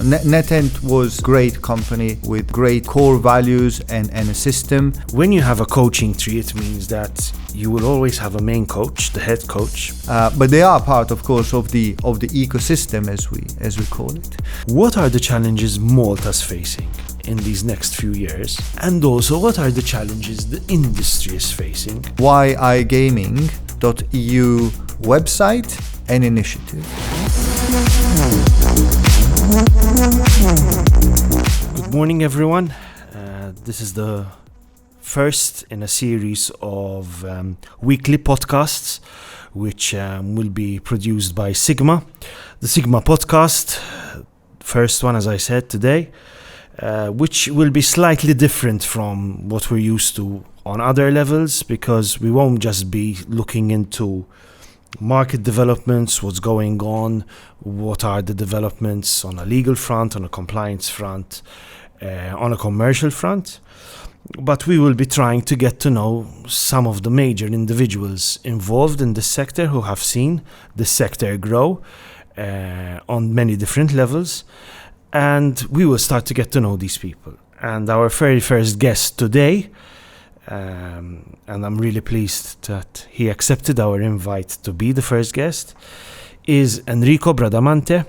NetEnt was a great company with great core values and a system. When you have a coaching tree, it means that you will always have a main coach, the head coach. But they are part, of course, of the ecosystem, as we call it. What are the challenges Malta's facing in these next few years? And also, what are the challenges the industry is facing? Why iGaming.eu website and initiative. Good morning, everyone. This is the first in a series of weekly podcasts which will be produced by SiGMA. The SiGMA podcast, first one, as I said today, which will be slightly different from what we're used to on other levels, because we won't just be looking into market developments, what's going on, what are the developments on a legal front, on a compliance front, on a commercial front. But we will be trying to get to know some of the major individuals involved in this sector who have seen the sector grow on many different levels. And we will start to get to know these people. And our very first guest today, and I'm really pleased that he accepted our invite to be the first guest, is Enrico Bradamante.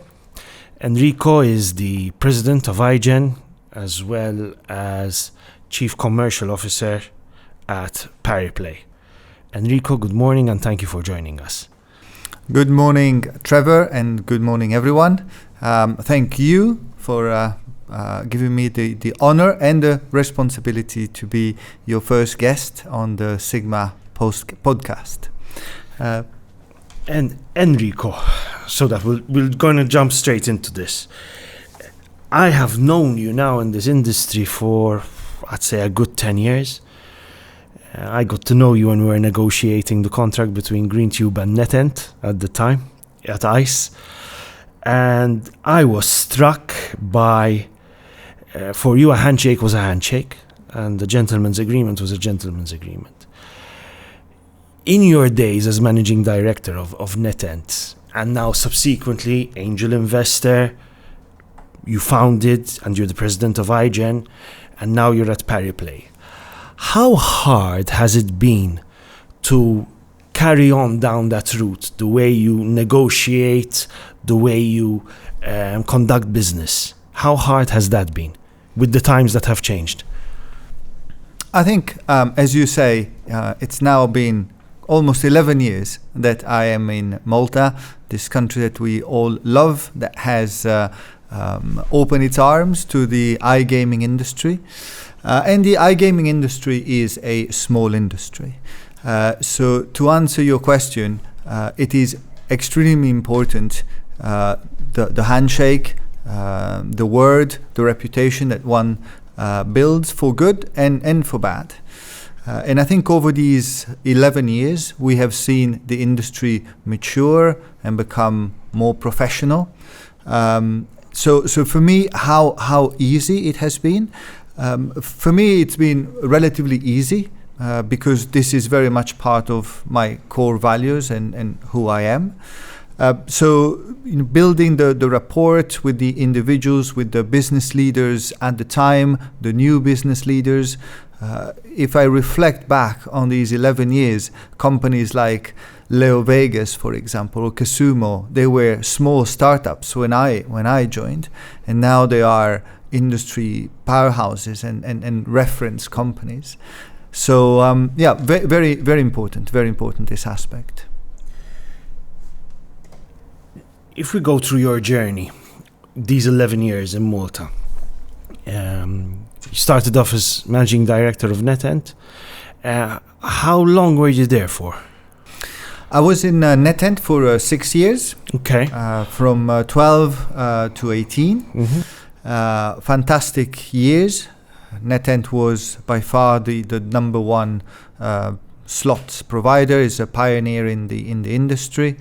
Enrico is the president of iGen, as well as Chief Commercial Officer at Pariplay. Enrico, good morning and thank you for joining us. Good morning, Trevor, and good morning, everyone. Thank you for giving me the honor and the responsibility to be your first guest on the SiGMA podcast. And Enrico, so that we're going to jump straight into this. I have known you now in this industry for, I'd say, a good 10 years. I got to know you when we were negotiating the contract between GreenTube and NetEnt at the time, at ICE. And I was struck by, for you, a handshake was a handshake, and the gentleman's agreement was a gentleman's agreement. In your days as managing director of NetEnt, and now subsequently angel investor, you founded and you're the president of iGen, and now you're at Pariplay. How hard has it been to carry on down that route, the way you negotiate, the way you conduct business? How hard has that been with the times that have changed? I think, as you say, it's now been almost 11 years that I am in Malta, this country that we all love, that has opened its arms to the iGaming industry. And the iGaming industry is a small industry. So to answer your question, it is extremely important, the handshake, the word, the reputation that one builds for good and for bad. And I think over these 11 years, we have seen the industry mature and become more professional. So for me, how easy it has been? For me, it's been relatively easy because this is very much part of my core values and who I am. So building the rapport with the individuals, with the business leaders at the time, the new business leaders. If I reflect back on these 11 years, companies like Leo Vegas, for example, or Casumo, they were small startups when I joined, and now they are industry powerhouses and reference companies. So very, very important this aspect. If we go through your journey, these 11 years in Malta, you started off as managing director of NetEnt. How long were you there for? I was in NetEnt for 6 years. Okay. From 12 to 18. Mm-hmm. Fantastic years. NetEnt was by far the number one slots provider. Is a pioneer in the industry.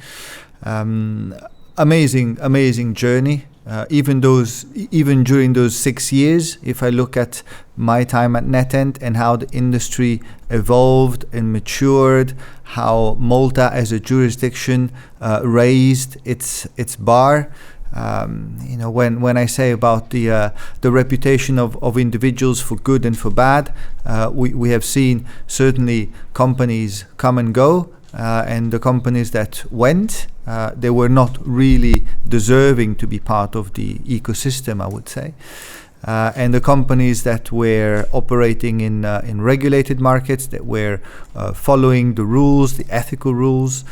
Amazing journey. Even during those 6 years, if I look at my time at NetEnt and how the industry evolved and matured, how Malta as a jurisdiction raised its bar, When I say about the reputation of individuals for good and for bad, we have seen certainly companies come and go, and the companies that went, they were not really deserving to be part of the ecosystem, I would say. And the companies that were operating in regulated markets, that were following the rules, the ethical rules,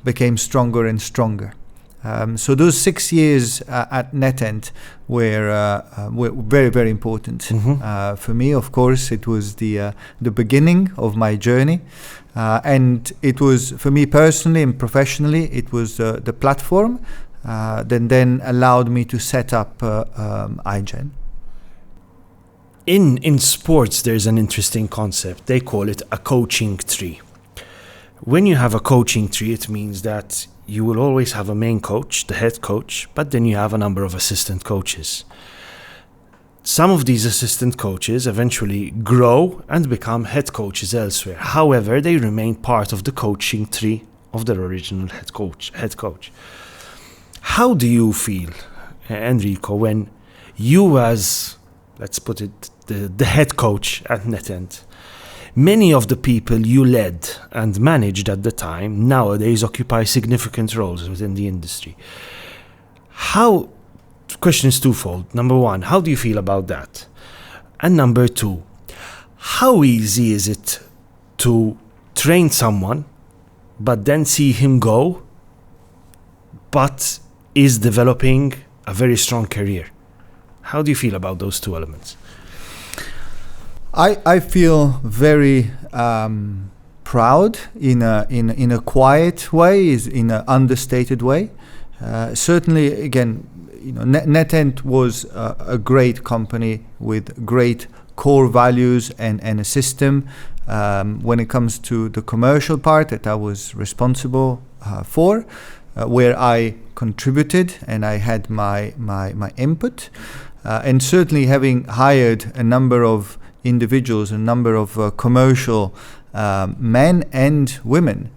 became stronger and stronger. So those 6 years at NetEnt were very, very important for me. Of course, it was the beginning of my journey, and it was, for me personally and professionally, it was the platform that then allowed me to set up iGen. In sports, there's an interesting concept. They call it a coaching tree. When you have a coaching tree, it means that you will always have a main coach, the head coach, but then you have a number of assistant coaches. Some of these assistant coaches eventually grow and become head coaches elsewhere. However, they remain part of the coaching tree of their original head coach. How do you feel, Enrico, when you as, let's put it, the head coach at NetEnt, many of the people you led and managed at the time nowadays occupy significant roles within the industry? Question is twofold. Number one, how do you feel about that? And number two, how easy is it to train someone but then see him go, but is developing a very strong career? How do you feel about those two elements? I feel very proud in a quiet way, in an understated way. Certainly, again, NetEnt was a great company with great core values and a system. When it comes to the commercial part that I was responsible for, where I contributed and I had my input, and certainly having hired a number of individuals, a number of commercial men and women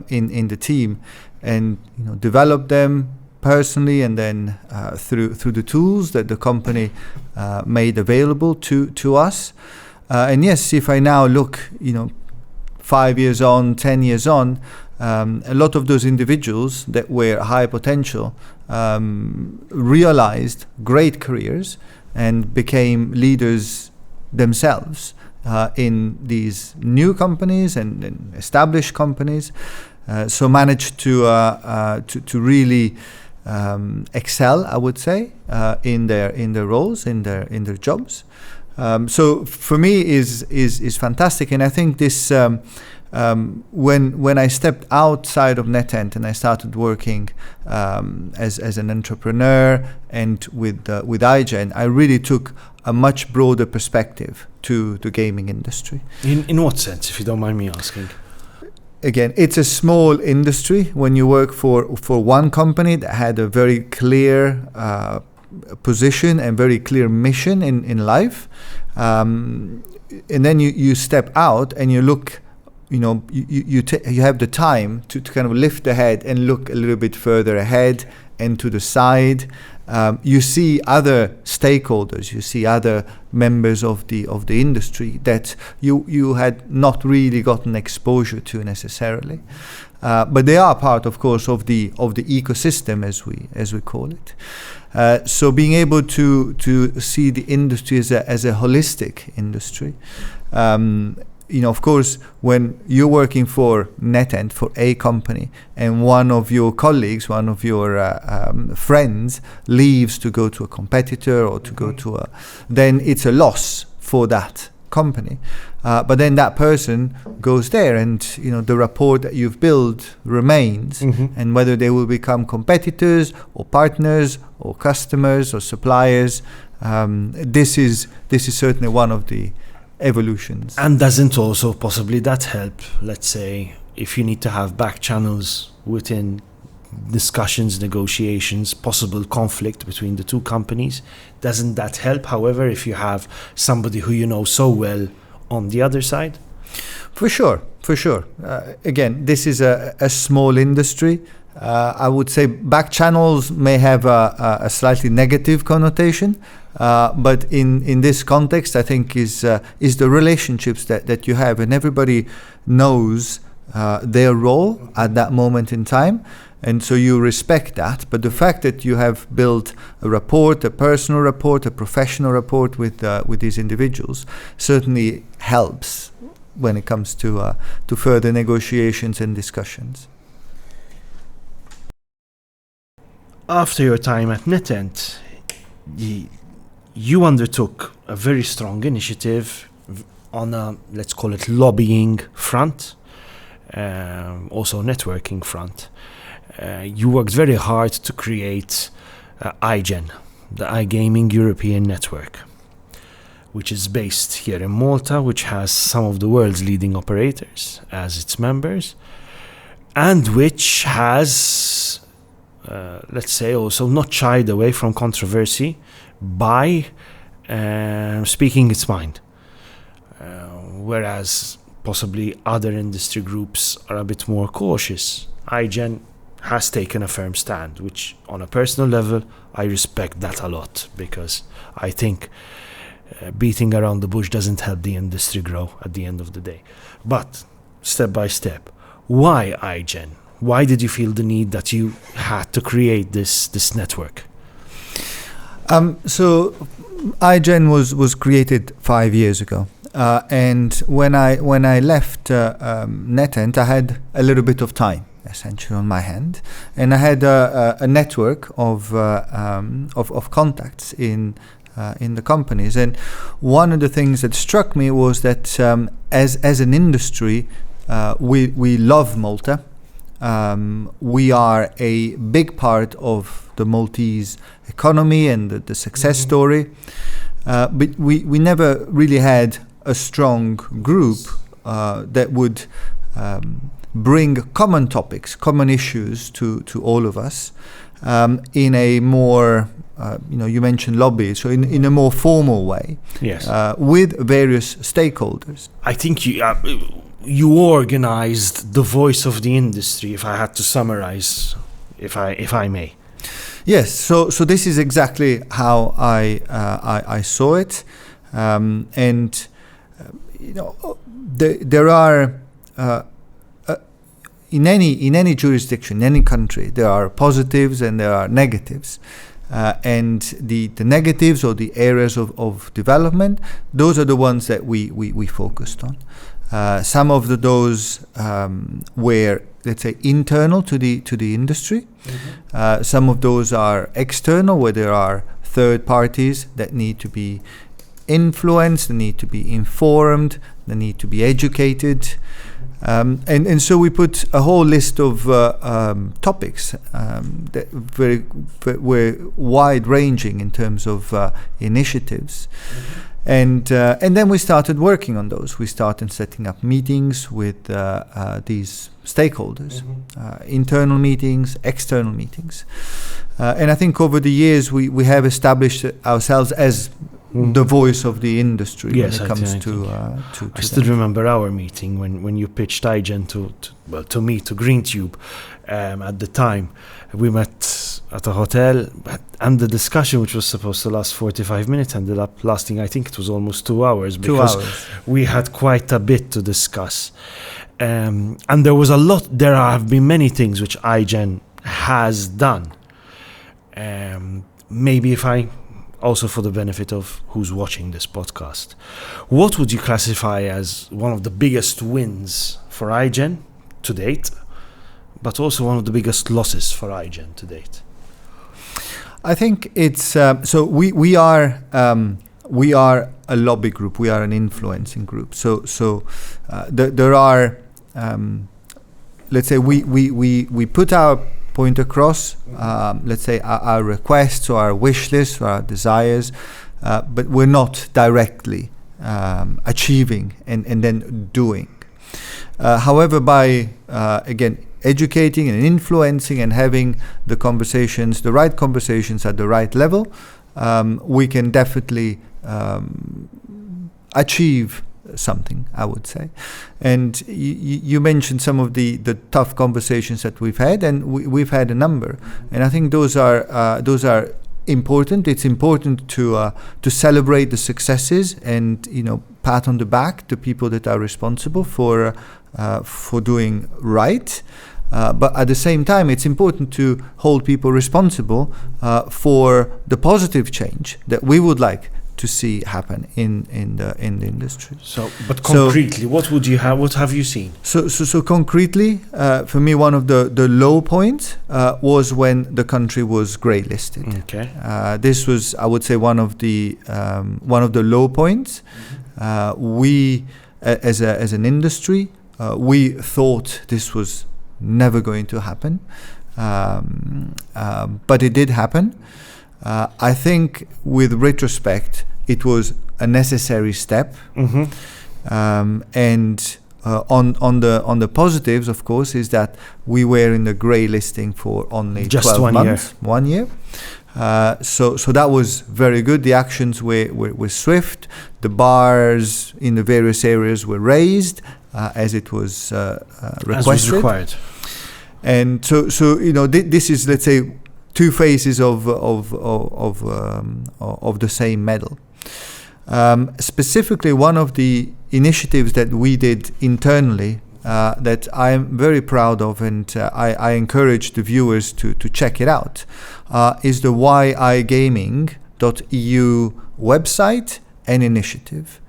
in the team, and develop them personally, and then through the tools that the company made available to us. And yes, if I now look 5 years on, 10 years on, a lot of those individuals that were high potential realized great careers and became leaders themselves in these new companies and established companies. So managed to really excel, I would say, in their roles, in their jobs. So for me is fantastic, and I think this when I stepped outside of NetEnt and I started working as an entrepreneur and with iGen, I really took a much broader perspective to the gaming industry. In what sense, if you don't mind me asking? Again, it's a small industry. When you work for one company that had a very clear position and very clear mission in life, and then you step out and you look, you have the time to kind of lift the head and look a little bit further ahead and to the side. You see other stakeholders, you see other members of the industry that you had not really gotten exposure to necessarily, but they are part, of course, of the ecosystem as we call it. So being able to see the industry as a holistic industry. Of course, when you're working for NetEnt, for a company, and one of your colleagues, one of your friends leaves to go to a competitor or to go to then it's a loss for that company. But then that person goes there, and the rapport that you've built remains. And whether they will become competitors or partners or customers or suppliers, this is certainly one of the evolutions. And doesn't also possibly that help, let's say, if you need to have back channels within discussions, negotiations, possible conflict between the two companies? Doesn't that help, however, if you have somebody who you know so well on the other side? For sure. Again, this is a small industry. I would say back channels may have a slightly negative connotation, but in this context, I think is the relationships that you have, and everybody knows their role at that moment in time, and so you respect that. But the fact that you have built a rapport, a personal rapport, a professional rapport with these individuals certainly helps when it comes to further negotiations and discussions. After your time at NetEnt, you undertook a very strong initiative on a, let's call it, lobbying front, also networking front. You worked very hard to create iGen, the iGaming European network, which is based here in Malta, which has some of the world's leading operators as its members, and which has, let's say, also not shied away from controversy by speaking its mind. Whereas possibly other industry groups are a bit more cautious. iGen has taken a firm stand, which on a personal level, I respect that a lot, because I think beating around the bush doesn't help the industry grow at the end of the day. But step by step, why iGen? Why did you feel the need that you had to create this network? So iGen was created 5 years ago. And when I left NetEnt, I had a little bit of time, essentially, on my hand, and I had a network of contacts in the companies. And one of the things that struck me was that as an industry, we love Malta. We are a big part of the Maltese economy and the success story, but we never really had a strong group that would bring common topics, common issues to all of us in a more, you mentioned lobby, so in a more formal way, yes, with various stakeholders. I think you organized the voice of the industry, if I had to summarize, if I may. Yes, so this is exactly how I saw it, and there are in any jurisdiction, in any country, there are positives and there are negatives. And the negatives, or the areas of development, those are the ones that we focused on. Some of those were, let's say, internal to the industry. Mm-hmm. Some of those are external, where there are third parties that need to be influenced, they need to be informed, they need to be educated. And so we put a whole list of topics that were wide-ranging in terms of initiatives. Mm-hmm. And then we started working on those. We started setting up meetings with these stakeholders, mm-hmm. Internal meetings, external meetings. And I think over the years we have established ourselves as the voice of the industry, yes, when it comes to I still remember our meeting when you pitched iGen to me, to GreenTube. At the time, we met at a hotel, and the discussion, which was supposed to last 45 minutes, ended up lasting, I think it was almost 2 hours, because we had quite a bit to discuss. And there was a lot. There have been many things which iGen has done. Maybe if I, also for the benefit of who's watching this podcast, what would you classify as one of the biggest wins for iGen to date, but also one of the biggest losses for iGen to date? I think it's so we are a lobby group. We are an influencing group. So there are let's say we put our point across, let's say our requests or our wish list or our desires, but we're not directly achieving and then doing. However, by again educating and influencing and having the conversations, the right conversations at the right level, we can definitely achieve something, I would say. And you mentioned some of the tough conversations that we've had, and we've had a number. And I think those are important. It's important to celebrate the successes and pat on the back to people that are responsible for doing right. But at the same time, it's important to hold people responsible for the positive change that we would like to see happen in the industry. But concretely, what have you seen? So concretely, for me, one of the low points was when the country was grey listed. Okay. This was, I would say, one of the low points. We, as an industry, we thought this was never going to happen, but it did happen. I think, with retrospect, it was a necessary step. And on the positives, of course, is that we were in the grey listing for only just 12 months, 1 year. So that was very good. The actions were swift. The bars in the various areas were raised as it was requested. As was required. And so this is, let's say, two faces of the same medal. Specifically, one of the initiatives that we did internally that I am very proud of, and I encourage the viewers to check it out, is the iGaming.eu website and initiative.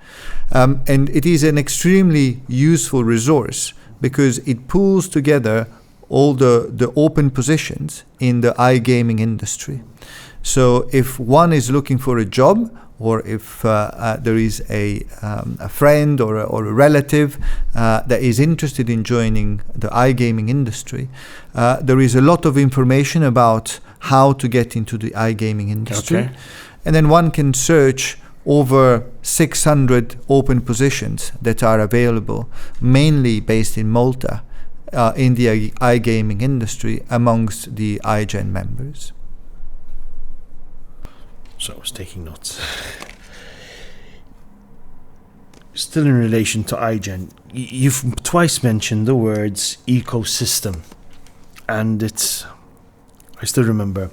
And it is an extremely useful resource because it pulls together all the open positions in the iGaming industry. So if one is looking for a job, or if there is a friend or a relative that is interested in joining the iGaming industry, there is a lot of information about how to get into the iGaming industry. Okay. And then one can search over 600 open positions that are available, mainly based in Malta, in the iGaming industry amongst the iGen members. So I was taking notes. Still in relation to iGen, you've twice mentioned the words ecosystem. And I still remember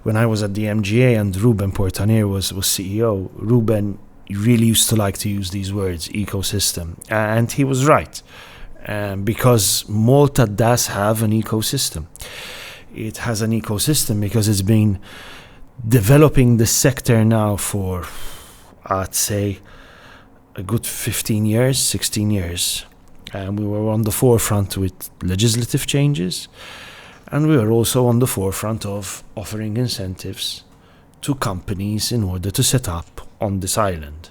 when I was at the MGA and Ruben Portanier was CEO, Ruben really used to like to use these words, ecosystem. And he was right. Because Malta does have an ecosystem. It has an ecosystem because it's been developing the sector now for, I'd say, a good 15 years, 16 years. And we were on the forefront with legislative changes. And we were also on the forefront of offering incentives to companies in order to set up on this island.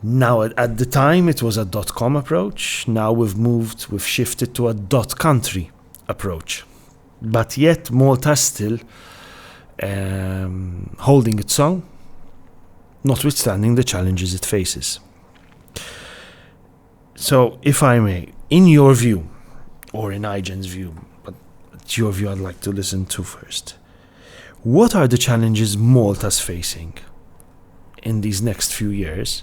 Now, at the time, it was a .com approach. Now we've shifted to a .country approach. But yet, Malta is still holding its own, notwithstanding the challenges it faces. So, if I may, in your view, or in iGen's view, but it's your view I'd like to listen to first, what are the challenges Malta's facing in these next few years?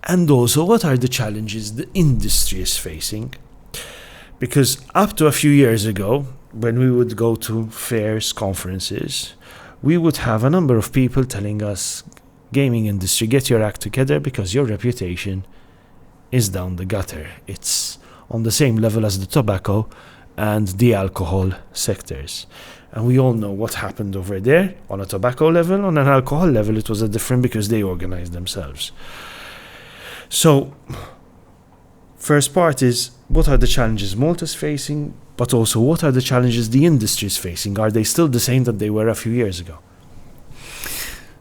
And also, what are the challenges the industry is facing? Because up to a few years ago, when we would go to fairs, conferences, we would have a number of people telling us, gaming industry, get your act together because your reputation is down the gutter. It's on the same level as the tobacco and the alcohol sectors. And we all know what happened over there on a tobacco level. On an alcohol level, it was a different because they organized themselves. So, first part is, what are the challenges Malta's facing, but also what are the challenges the industry is facing? Are they still the same that they were a few years ago?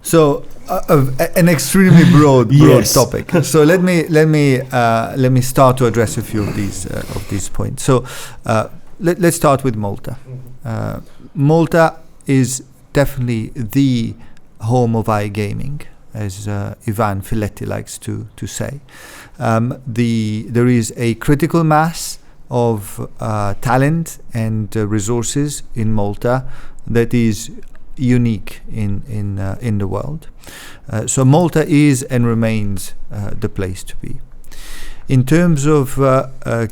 So, an extremely broad Yes. topic. So let me start to address a few of these points. So, let's start with Malta. Malta is definitely the home of iGaming, as Ivan Filetti likes to say. There is a critical mass of talent and resources in Malta that is unique in the world. So Malta is and remains the place to be. In terms of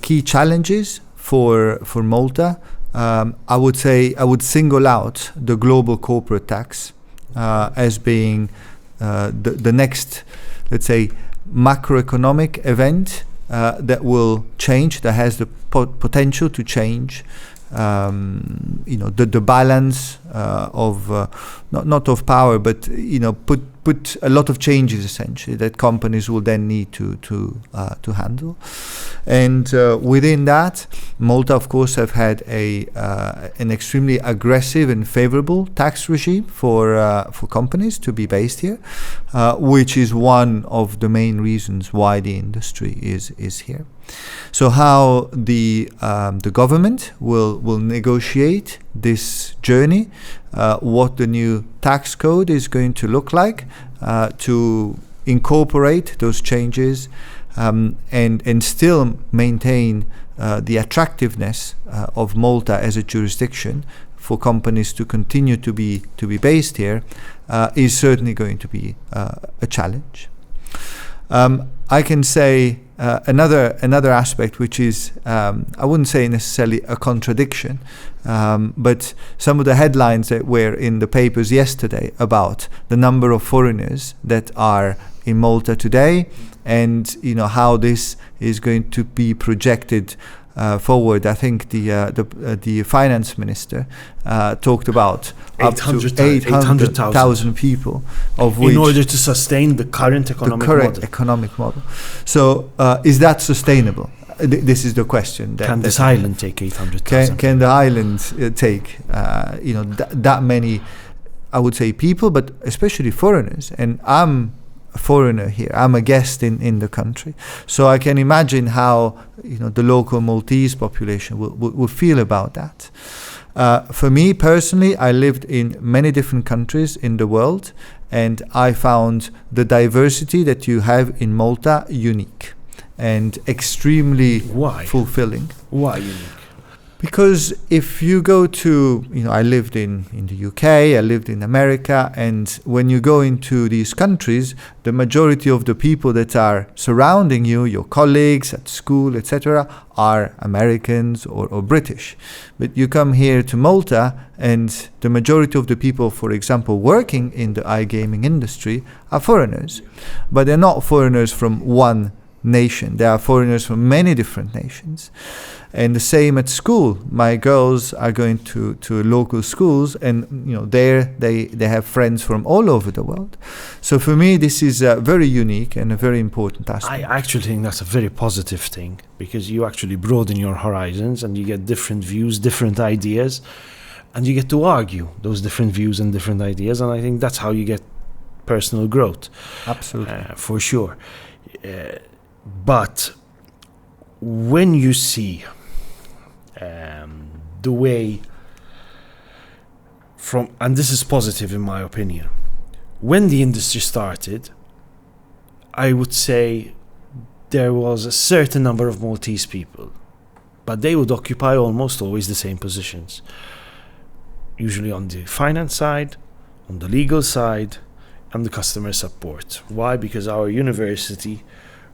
key challenges for Malta, I would say I would single out the global corporate tax as being the next, let's say, macroeconomic event that will change, that has the potential to change the balance of not of power, but put a lot of changes essentially that companies will then need to handle. And within that, Malta, of course, have had an extremely aggressive and favorable tax regime for companies to be based here, which is one of the main reasons why the industry is here. So how the government will negotiate this journey, what the new tax code is going to look like to incorporate those changes and still maintain the attractiveness of Malta as a jurisdiction for companies to continue to be based here is certainly going to be a challenge. I can say another aspect, which is I wouldn't say necessarily a contradiction, but some of the headlines that were in the papers yesterday about the number of foreigners that are in Malta today, and how this is going to be projected forward. I think the finance minister talked about up to 800,000 people, of which, in order to sustain the current economic model. So is that sustainable? This is the question. Can this island take 800,000? Can the island take that many, I would say, people, but especially foreigners? And I'm a foreigner here. I'm a guest in the country, so I can imagine how the local Maltese population will feel about that. For me personally, I lived in many different countries in the world, and I found the diversity that you have in Malta unique and extremely fulfilling. Why unique? Because if you go to, I lived in the UK, I lived in America, and when you go into these countries, the majority of the people that are surrounding you, your colleagues at school, etc., are Americans or British. But you come here to Malta, and the majority of the people, for example, working in the iGaming industry are foreigners. But they're not foreigners from one nation. There are foreigners from many different nations. And the same at school. My girls are going to local schools, and there they have friends from all over the world. So for me, this is very unique and a very important aspect. I actually think that's a very positive thing, because you actually broaden your horizons and you get different views, different ideas, and you get to argue those different views and different ideas. And I think that's how you get personal growth. Absolutely. For sure. But when you see the way and this is positive in my opinion, when the industry started, I would say there was a certain number of Maltese people, but they would occupy almost always the same positions, usually on the finance side, on the legal side, and the customer support. Why? Because our university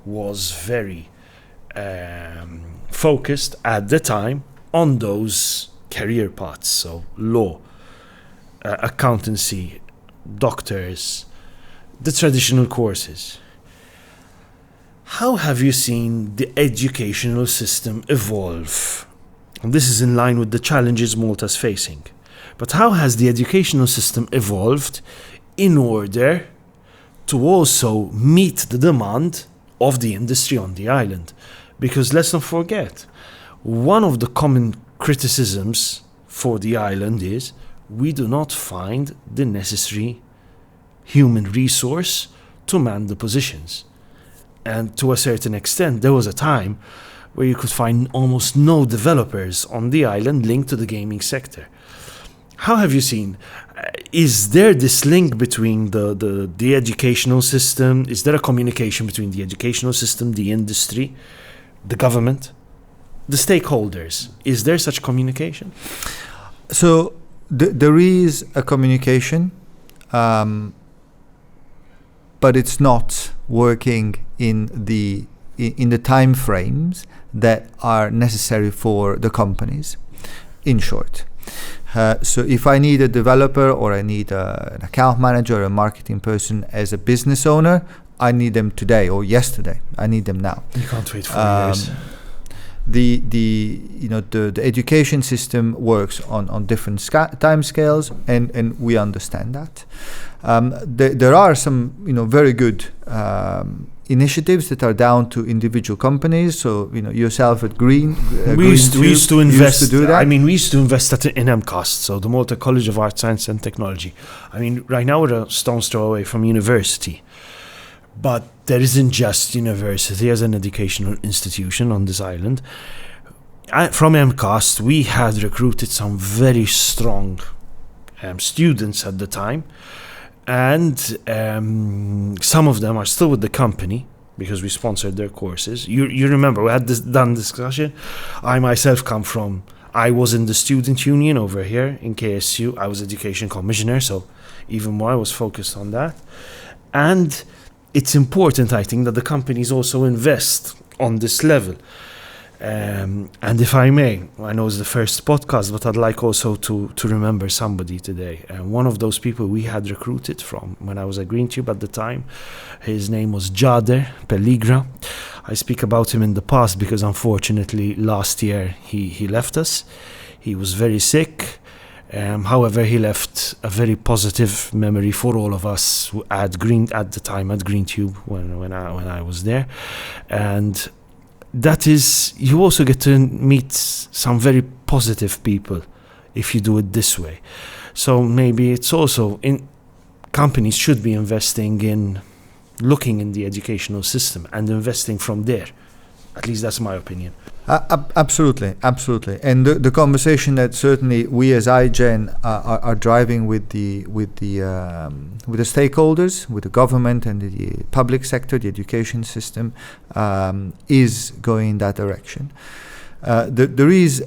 was very focused at the time on those career paths, so law, accountancy, doctors, the traditional courses. How have you seen the educational system evolve? And this is in line with the challenges Malta's facing. But how has the educational system evolved in order to also meet the demand of the industry on the island? Because let's not forget, one of the common criticisms for the island is we do not find the necessary human resource to man the positions. And to a certain extent, there was a time where you could find almost no developers on the island linked to the gaming sector. How have you seen? Is there this link between the educational system? Is there a communication between the educational system, the industry, the government, the stakeholders? Is there such communication? So there is a communication, but it's not working in the time frames that are necessary for the companies. In short, so if I need a developer or I need an account manager or a marketing person as a business owner, I need them today or yesterday. I need them now. You can't wait 4 years. The education system works on different time scales, and we understand that. There are some very good initiatives that are down to individual companies. So yourself at Green, we used to invest. Used to do that. I mean, we used to invest in MCAST, so the Malta College of Art, Science and Technology. I mean, right now we're a stone's throw away from university, but there isn't just university as an educational institution on this island. From MCAST, we had recruited some very strong students at the time. And some of them are still with the company because we sponsored their courses. You remember we had done discussion. I myself I was in the student union over here in KSU. I was education commissioner, so even more I was focused on that. And it's important, I think, that the companies also invest on this level. And if I may, I know it's the first podcast, but I'd like also to remember somebody today. One of those people we had recruited from when I was at GreenTube at the time, his name was Jader Pelligra. I speak about him in the past because unfortunately last year he left us. He was very sick. However, he left a very positive memory for all of us at the time at GreenTube when I was there. And that is, you also get to meet some very positive people if you do it this way. So maybe it's also companies should be investing in looking in the educational system and investing from there. At least that's my opinion. Absolutely. And the conversation that certainly we as iGen are driving with the stakeholders, with the government and the public sector, the education system, is going in that direction. There is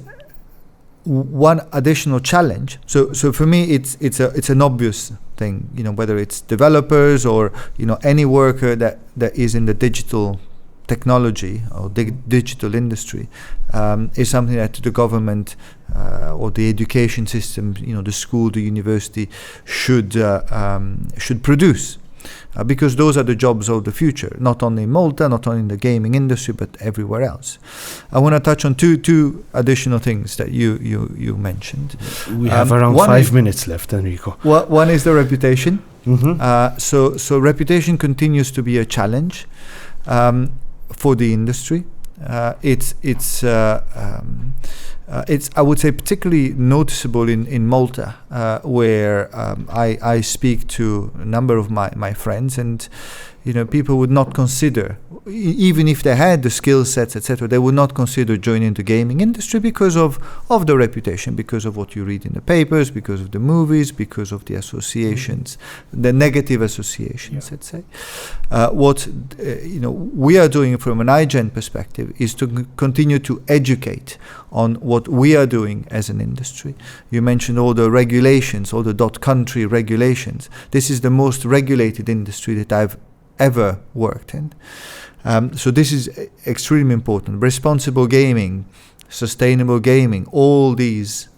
one additional challenge. So for me, it's an obvious thing. Whether it's developers or any worker that is in the digital technology or digital industry is something that the government or the education system, the school, the university should produce, because those are the jobs of the future, not only in Malta, not only in the gaming industry, but everywhere else. I want to touch on two additional things that you mentioned. We have around 5 minutes left, Enrico. One is the reputation. Mm-hmm. So reputation continues to be a challenge for the industry. It's I would say particularly noticeable in Malta, where I speak to a number of my friends, and people would not consider, even if they had the skill sets, etc., they would not consider joining the gaming industry because of the reputation, because of what you read in the papers, because of the movies, because of the associations, the negative associations, let's say. What we are doing from an iGen perspective is to continue to educate on what we are doing as an industry. You mentioned all the regulations, all the .country regulations. This is the most regulated industry that I've ever worked in. So this is extremely important. Responsible gaming, sustainable gaming, all these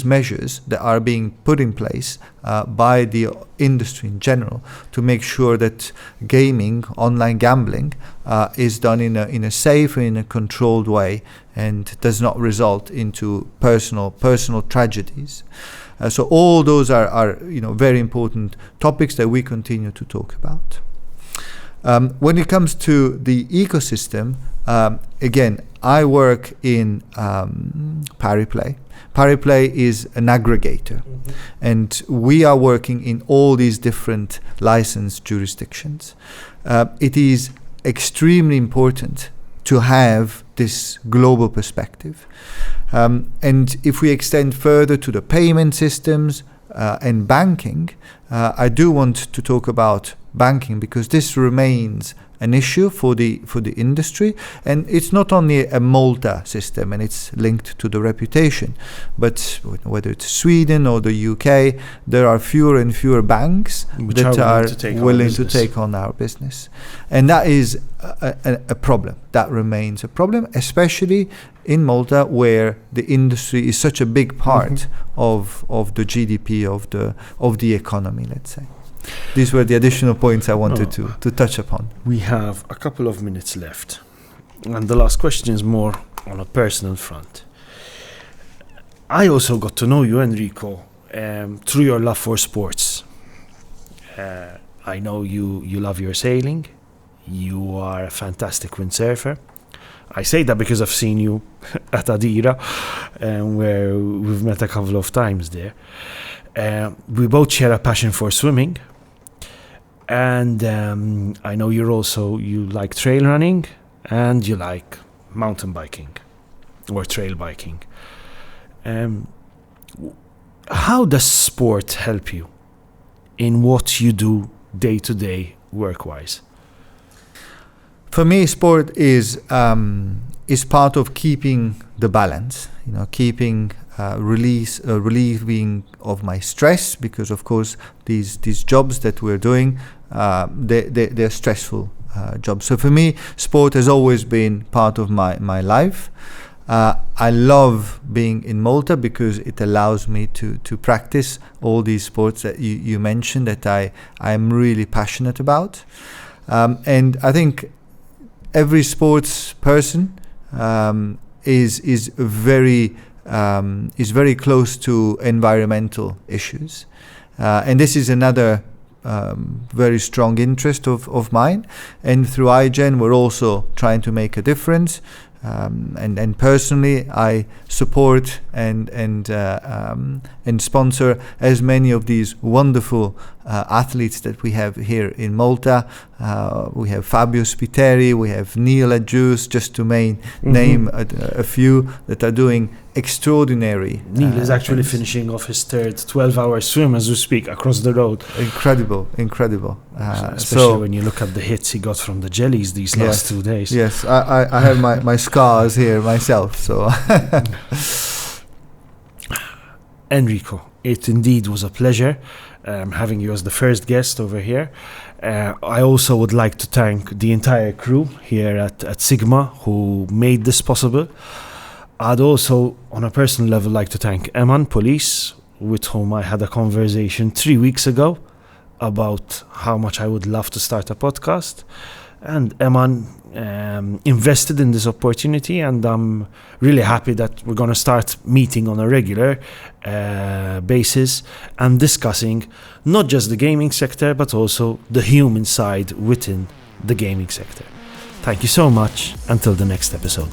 measures that are being put in place by the industry in general to make sure that gaming, online gambling, is done in a safe and in a controlled way and does not result into personal tragedies. So all those are very important topics that we continue to talk about. When it comes to the ecosystem, again, I work in Pariplay. Pariplay is an aggregator, and we are working in all these different licensed jurisdictions. It is extremely important to have this global perspective. And if we extend further to the payment systems and banking, I do want to talk about banking, because this remains an issue for the industry. And it's not only a Malta system, and it's linked to the reputation, but whether it's Sweden or the UK, there are fewer and fewer banks that are willing to take on our business. And that is a problem. That remains a problem, especially in Malta, where the industry is such a big part of the GDP of the economy, let's say. These were the additional points I wanted to touch upon. We have a couple of minutes left. And the last question is more on a personal front. I also got to know you, Enrico, through your love for sports. I know you love your sailing. You are a fantastic windsurfer. I say that because I've seen you at Adira, where we've met a couple of times there. We both share a passion for swimming. And I know you like trail running and you like mountain biking or trail biking. How does sport help you in what you do day to day work-wise? For me, sport is part of keeping the balance, keeping relieving of my stress, because of course these jobs that we're doing, they're stressful jobs. So for me, sport has always been part of my life. I love being in Malta because it allows me to practice all these sports that you mentioned that I am really passionate about. And I think every sports person is very close to environmental issues, and this is another very strong interest of mine. And through iGen, we're also trying to make a difference. And personally, I support and sponsor as many of these wonderful athletes that we have here in Malta. We have Fabio Spiteri, we have Neil Adjus, just to name a few that are doing extraordinary. Neil is actually finishing off his third 12-hour swim as we speak across the road. Incredible. Especially when you look at the hits he got from the jellies these last 2 days. Yes, I have my scars here myself. So, Enrico, it indeed was a pleasure having you as the first guest over here. I also would like to thank the entire crew here at SiGMA who made this possible. I'd also, on a personal level, like to thank Eman Police, with whom I had a conversation 3 weeks ago about how much I would love to start a podcast. And Eman invested in this opportunity, and I'm really happy that we're going to start meeting on a regular basis and discussing not just the gaming sector, but also the human side within the gaming sector. Thank you so much. Until the next episode.